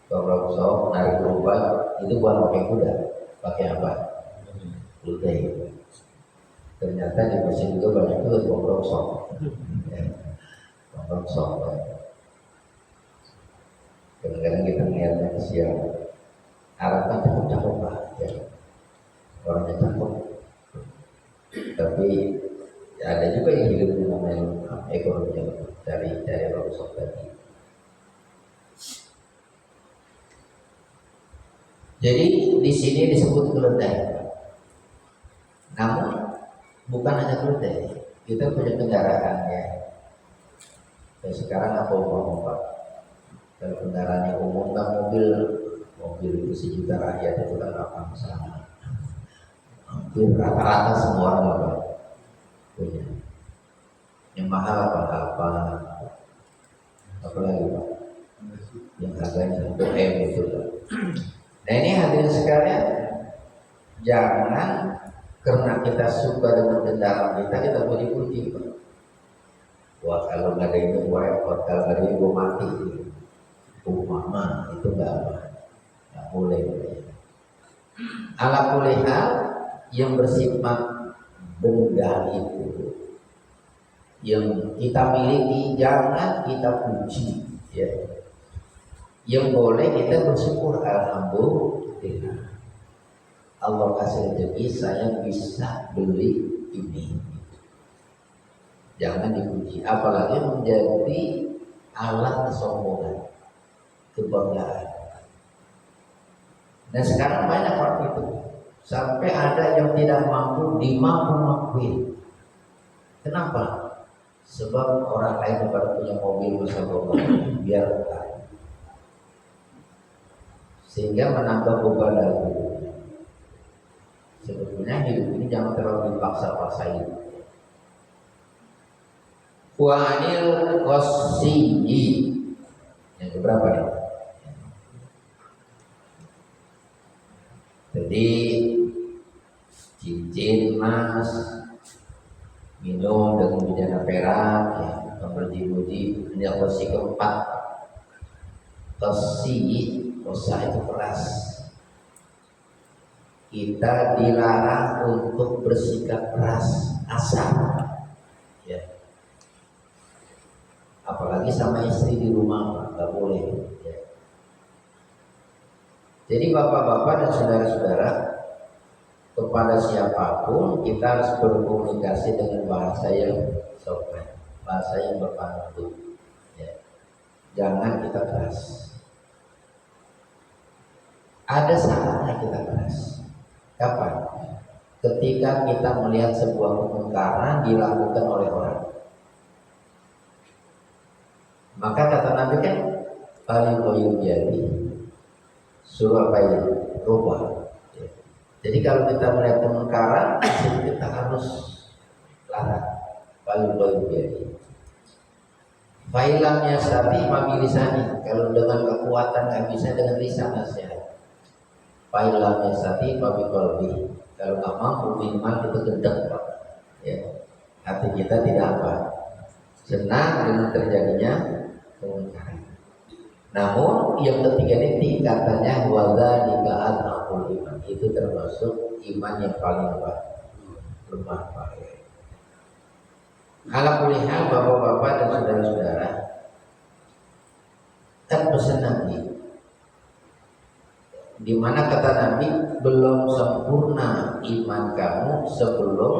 S2: tukang rongsok narik gerobak itu bukan pakai kuda, pakai apa? Kedai. Ternyata di Mesir juga banyak juga tukang rongsok, ya, tukang rongsok. Kadang-kadang kita melihatnya siang Arab kan cakep-cakep lah, ya. Orangnya cakep, tapi ya ada juga yang hidup dengan ekonominya dari rongsok tadi. Jadi di sini disebut keledai. Namun bukan hanya keledai, kita punya kendaraan ya. Dan sekarang apa umum Pak? Kalau kendaraan yang umum kan mobil itu sejuta rakyat itu kan apa masalah? Hampir rata-rata semua orang Bapak punya. Yang mahal apa lagi Pak? Yang harganya 1 M itu Pak. Nah ini hadirin sekalian, jangan karena kita suka dengan kendaraan kita puji-puji Pak. Wah kalau nggak ada itu gue repot, kalau nggak ada itu gue mati. Mama itu nggak boleh. Ala kulihal yang bersifat benda itu yang kita miliki jangan kita puji, ya. Yang boleh kita bersyukur, alhamdulillah Allah kasih rezeki saya bisa beli ini. Jangan dipuji, apalagi menjadi alat kesombongan, kebanggaan. Nah sekarang banyak orang itu, sampai ada yang tidak mampu dimampu-mampuin. Kenapa? Sebab orang lain baru punya mobil masa bawa biar bukan, sehingga menambah beban dalam hidupnya. Sebetulnya hidup ini jangan terlalu dipaksa-paksain. Wa'anil qasiyyi yang keberapa nih? Jadi cincin emas, minum dengan bejana perak, ya, memperji-puji. Ini qasiyyi keempat. Qasiyyi, qasa itu keras. Kita dilarang untuk bersikap keras, asal, ya. Apalagi sama istri di rumah, nggak boleh. Ya. Jadi bapak-bapak dan saudara-saudara, kepada siapapun kita harus berkomunikasi dengan bahasa yang sopan, bahasa yang berpantun. Ya. Jangan kita keras. Ada saatnya kita keras. Kapan? Ketika kita melihat sebuah kemungkaran dilakukan oleh orang. Maka kata Nabi kan paling koyum jadi surah bayi rubah. Jadi kalau kita melihat kemungkaran, kita harus larang. Paling koyum jadi. Failamnya sapi mabilisani. Kalau dengan kekuatan nggak bisa dengan lisan nasihat. Failamnya sapi mabikolbi. Kalau nggak mampu minimal kita gendek Pak. Ya. Hati kita tidak apa. Senang dengan terjadinya kemungkaran. Namun yang ketiga ini tingkatannya wadzalika adnaqul iman. Itu termasuk iman yang paling lemah Pak. Ala kulli hal bapak-bapak dan saudara-saudara, kan pesan Nabi, di mana kata Nabi belum sempurna iman kamu sebelum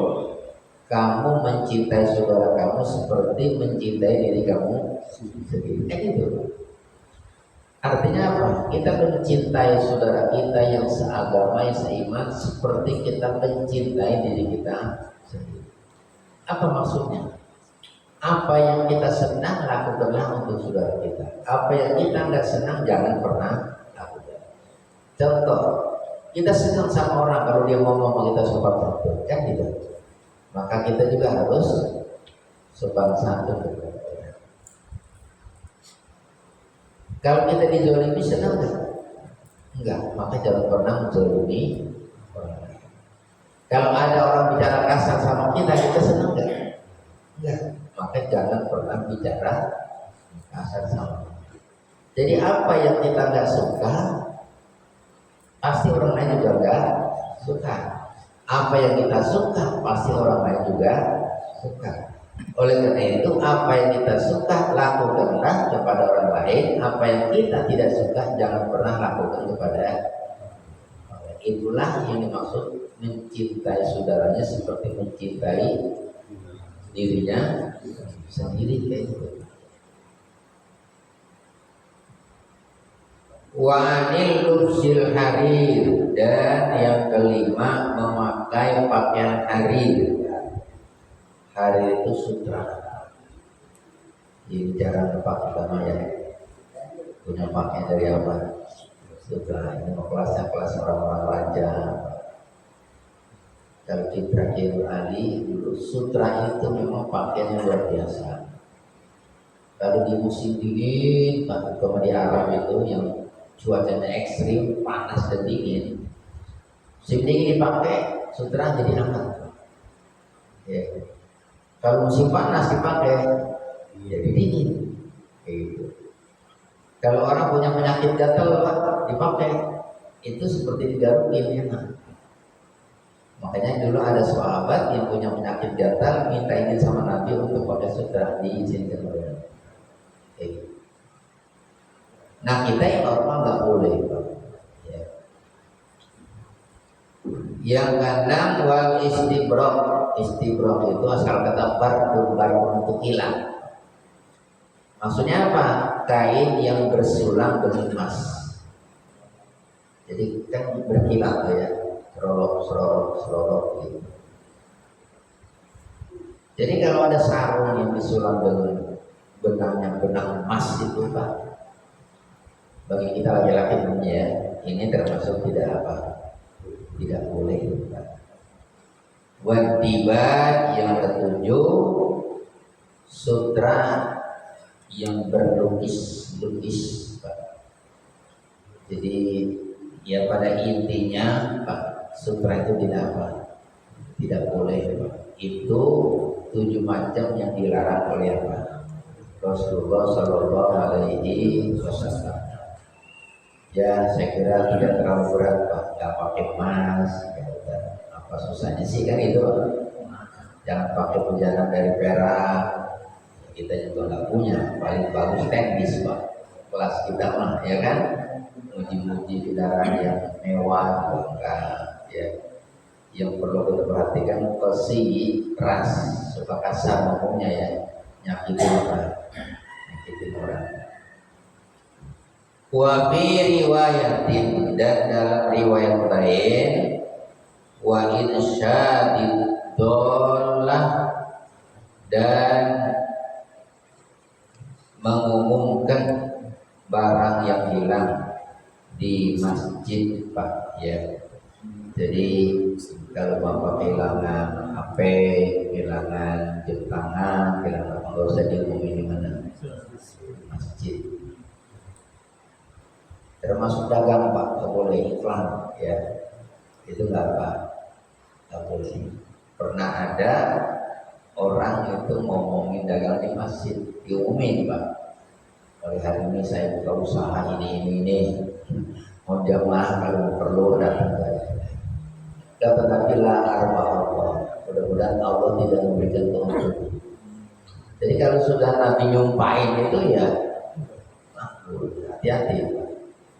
S2: kamu mencintai saudara kamu seperti mencintai diri kamu sendiri. Itu artinya apa? Kita mencintai saudara kita yang seagama, yang seiman seperti kita mencintai diri kita sendiri. Apa maksudnya? Apa yang kita senang lakukanlah untuk saudara kita. Apa yang kita tidak senang jangan pernah lakukan. Contoh, kita senang sama orang kalau dia ngomong sama kita sopan santun, kan gitu. Maka kita juga harus sopan santun. Kalau kita dizalimi senang nggak? Enggak, maka jangan pernah menzalimi orang lain. Kalau ada orang bicara kasar sama kita senang nggak? Enggak, maka jangan pernah bicara kasar sama kita. Jadi apa yang kita nggak suka, pasti orang lain juga nggak suka. Apa yang kita suka, pasti orang lain juga suka. Oleh karena itu, apa yang kita suka lakukanlah kepada orang lain. Apa yang kita tidak suka jangan pernah lakukan kepada orang lain. Itulah yang dimaksud mencintai saudaranya seperti mencintai dirinya sendiri, kayak gitu. Wa anil lubsil harir, dan yang kelima memakai pakaian harir. Harir itu sutra. Jadi jarang pakai sama ya. Punya pakaian dari apa? Sutra. Ini kelasnya kelas orang-orang raja. Kalau Citra Kiai Ali dulu, sutra itu memang pakaian yang luar biasa. Kalau di musim dingin, kalau di Arab itu yang cuacanya ekstrim, panas dan dingin, musim dingin dipakai sutra jadi aman. Ya. Kalau musim panas dipakai jadi dingin. Gitu. Kalau orang punya penyakit gatal dipakai, itu seperti digarukin enak. Makanya dulu ada sahabat yang punya penyakit gatal minta izin sama Nabi untuk pakai sutra, diizinkan oleh Nabi. Gitu. Nah kita yang normal nggak boleh, Pak. Ya. Yang keenam wal istibrok. Istibrok itu asal kata barbun untuk hilang. Maksudnya apa? Kain yang bersulam dengan emas. Jadi kan berkilat ya, serolok gitu. Jadi kalau ada sarung yang disulam dengan benang emas itu, Pak, bagi kita laki-laki namanya ini termasuk tidak boleh, Pak. Wadibat yang ketujuh, sutra yang berlukis, Pak. Jadi ya pada intinya, Pak, sutra itu tidak boleh, Pak. Itu 7 macam yang dilarang oleh apa? Rasulullah Shallallahu Alaihi Wasallam. Ya saya kira tidak terlalu berat, Pak. Gak pakai emas, apa susahnya sih kan itu. Jangan pakai penjana dari perak, kita juga nggak punya. Paling bagus teknis, Pak, kelas kita mah ya kan, muji-muji kendaraan yang mewah enggak ya. Yang perlu kita perhatikan besi keras, suka kasar ngomongnya ya, nyakitin orang. Wa fi riwayatin, dan dalam riwayat lain, wa insyadid dollah, dan mengumumkan barang yang hilang di masjid, Pak ya. Jadi kalau Bapak kehilangan HP, kehilangan jam tangan, kehilangan apa, nggak usah diumumin di mana, masjid. Termasuk dagang, Pak, nggak boleh iklan ya, itu nggak boleh. Pernah ada orang itu ngomongin dagang di masjid, diumumin, Pak, oleh hari ini saya buka usaha ini, mau jamaah kalau perlu datang. Katakanlah Allah, mudah-mudahan Allah tidak memberikan taufik. Jadi kalau sudah Nabi nyumpahin itu ya, hati-hati.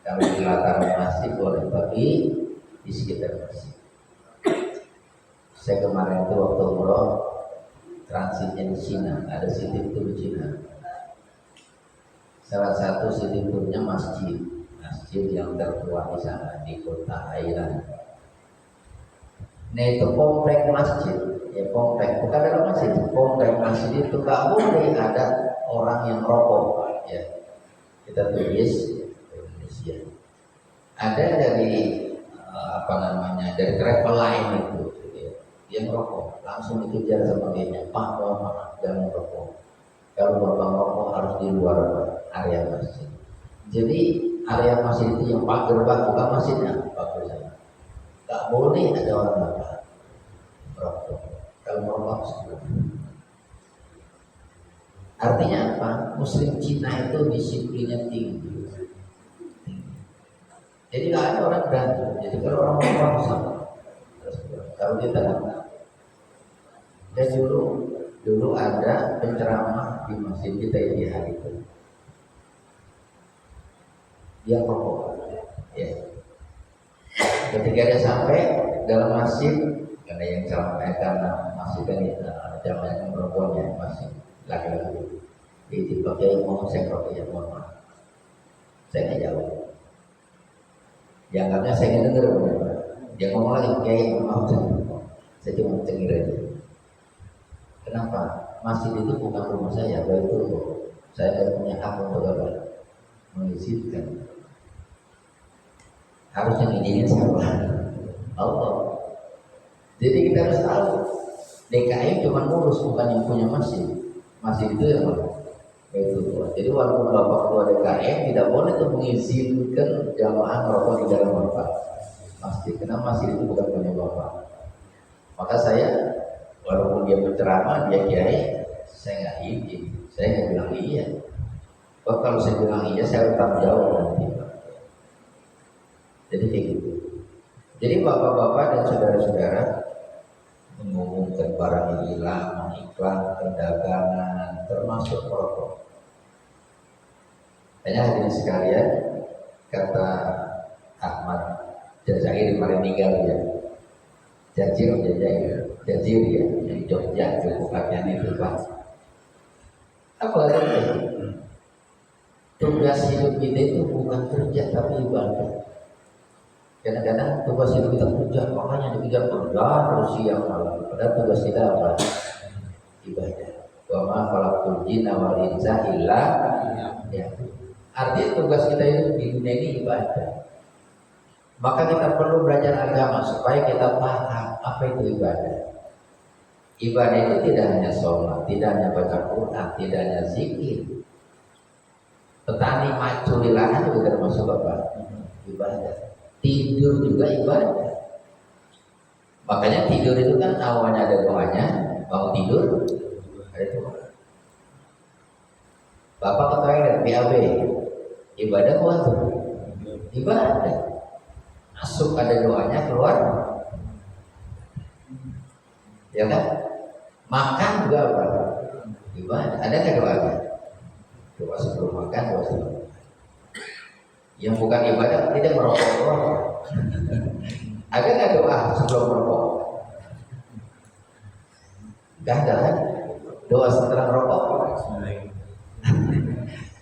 S2: Kalau di latar masjid boleh, tapi di sekitar masjid. Saya kemarin itu waktu umroh transitnya di Cina, ada city tour di Cina. Salah satu city tournya masjid yang tertua di sana di kota Hainan. Nah itu komplek masjid, ya komplek, bukan dalam masjid, komplek masjid itu tak boleh ada orang yang rokok, ya. Kita tulis Indonesia. Ada dari apa namanya, dari travel lain itu gitu ya. Dia merokok, langsung dikejar sama dia, Pak bapak jangan merokok. Kalau bapak merokok harus di luar area masjid. Jadi area masjid itu yang pagar bukan masjidnya, pagar sana. Gak boleh ada orang bapak merokok. Kalau merokok sebelum. Artinya apa? Muslim Cina itu disiplinnya tinggi. Jadi nggak ada orang berantem. Jadi kalau orang ngomong sama, kalau kita nggak. Dan dulu ada penceramah di masjid kita di hari itu. Dia merokok. Ya. Ketika dia sampai dalam masjid, karena yang ceramah karena masjid ini jamaah merokoknya masih laki-laki. Jadi pakai mau saya merokok ya mohon maaf. Saya nggak jawab. Dianggapnya saya nggak dengar benar. Dia ngomong lagi, kayak maaf saya cuma cengir aja. Kenapa? Masjid itu bukan rumah saya, baik itu saya tidak punya hak untuk apa? Mengizinkan. Harusnya ngizinin siapa? Allah. Jadi kita harus tahu DKI cuma ngurus, bukan yang punya masjid. Masjid itu yang itu. Jadi walaupun bapak ketua DKI tidak boleh tuh mengizinkan jamaah merokok di dalam bapak masjid, karena masjid itu bukan punya bapak. Maka saya walaupun dia berceramah, dia kiai, saya nggak izin, saya nggak bilang iya. Kalau saya bilang iya, saya bertanggung jawab nanti. Jadi kayak gitu. Jadi bapak-bapak dan saudara-saudara mengumumkan barang yang hilang, mengiklankan dagangan, termasuk rokok. Hanya hadirin sekalian, kata Ahmad Jazair kemarin meninggal ya. Jazir ya, yang Jogja, bukannya itu Pak. Apa lagi? Tugas hidup kita itu bukan kerja tapi ibadah. Kadang-kadang tugas hidup kita kerja, makanya dikejar kerja terus siang malam. Padahal tugas kita apa? Ibadah. Wa ma khalaqtul jinna wal insa illa ya. Artinya tugas kita itu di dunia ini ibadah. Maka kita perlu belajar agama supaya kita paham apa itu ibadah. Ibadah itu tidak hanya sholat, tidak hanya baca Quran, tidak hanya zikir. Petani maculi lahan juga termasuk apa? Ibadah. Tidur juga ibadah. Makanya tidur itu kan awalnya ada doanya, bangun tidur ada doa. Bapak ke toilet BAB, ibadah buat ibadah. Masuk ada doanya, keluar ya kan? Makan juga apa? Ibadah. Ada nggak doanya? Doa sebelum makan, doa sebelum makan. Yang bukan ibadah tidak merokok doang. Ada nggak doa sebelum merokok? Nggak ada kan? Doa setelah merokok?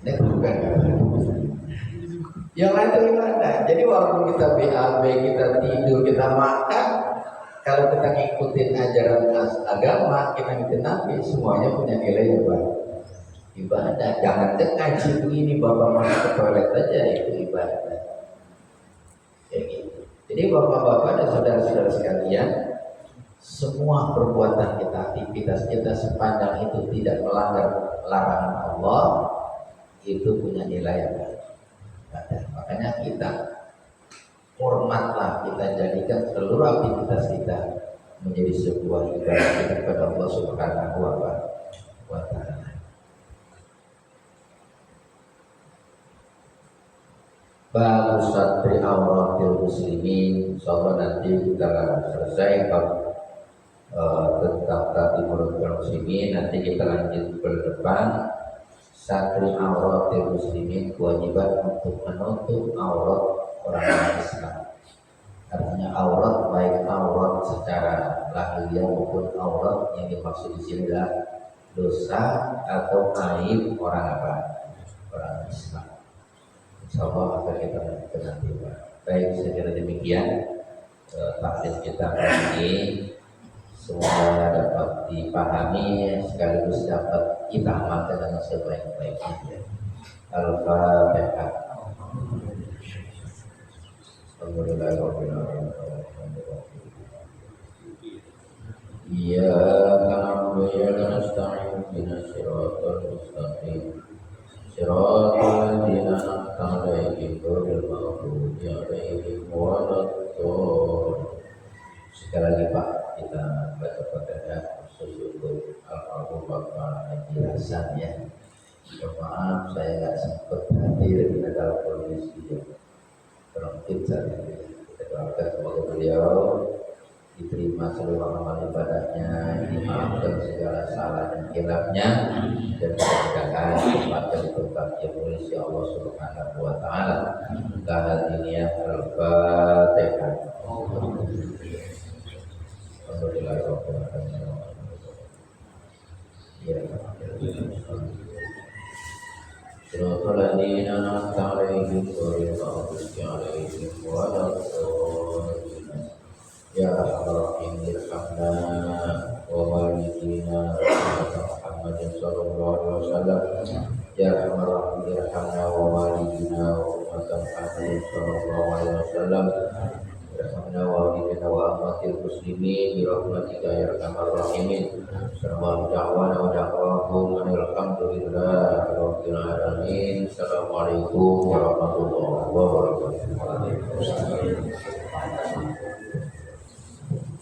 S2: Ini bukan. Yang lain itu ibadah. Jadi walaupun kita BAB, kita tidur, kita makan, kalau kita ngikutin ajaran agama, kita ngikutin Nabi, semuanya punya nilai ibadah. Jangan ngaji begini, bapak masuk ke toilet aja, itu ibadah. Kayak gitu. Jadi bapak-bapak dan saudara-saudara sekalian, semua perbuatan kita, aktivitas kita sepanjang itu tidak melanggar larangan Allah, itu punya nilai ibadah. Makanya kita hormatlah, kita jadikan seluruh aktivitas kita menjadi sebuah ibadah kita kepada Allah Subhanahu wa Ta'ala. Baru satri auratil muslimin. Insyaallah nanti kita selesai tentang tadi mulut muslimin. Nanti kita lanjut ke depan. Satri auratil muslimin, kewajiban untuk menutup aurat orang Islam. Artinya aurat baik aurat secara lahiriah maupun aurat yang dimaksud di sini adalah dosa atau aib orang apa? Orang Islam. Insyaallah akan kita lanjutkan nanti. Baik, saya kira demikian taklim kita kali ini. Semoga dapat dipahami sekaligus dapat kita amalkan dengan sebaik-baiknya. Al-Fatihah. Alhamdulillahirabbil alamin. Iyyaka na'budu wa iyyaka nasta'in ihdinas siratal mustaqim siratal ladzina an'amta 'alaihim ghairil maghdubi 'alaihim waladdallin. Sekali lagi Pak, kita baca Fatihah sesuai Al-Fatihah penjelasan ya. Maaf saya nggak sempat hadir di dalam kondisi terlempit saat ini. Kita doakan semoga beliau diterima seluruh amal ibadahnya, dimaafkan segala salah dan hilafnya, dan mudah-mudahan tempatnya di tempat yang mulia si Allah Subhanahu wa taala. Kahadiniya al-Fatihah. Alhamdulillahirabbil alamin. Ya, Siratal ladzina an'amta 'alaihim ghairil maghdubi 'alaihim waladdallin. Ya Arhamar irhamna wa walidina Muhammadin sallallahu alaihi wasallam. Ya Arhamar irhamna wa walidina Muhammadin sallallahu alaihi wasallam. Irhamna wa walidina wa ammatil muslimin bi rahmatika ya arhamar rahimin. Sallallahu da'wana wa da'wahum alhamdulillahi rabbil alamin. Assalamualaikum warahmatullahi wabarakatuh.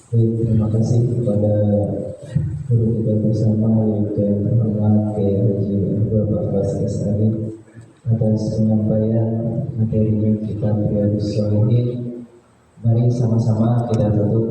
S1: Baik, terima kasih kepada guru kita bersama yaitu yang terhormat Kiai Haji Abdul Abbas Asari atas penyampaian materi kitab Riyadhus Shalihin. Mari sama-sama kita tutup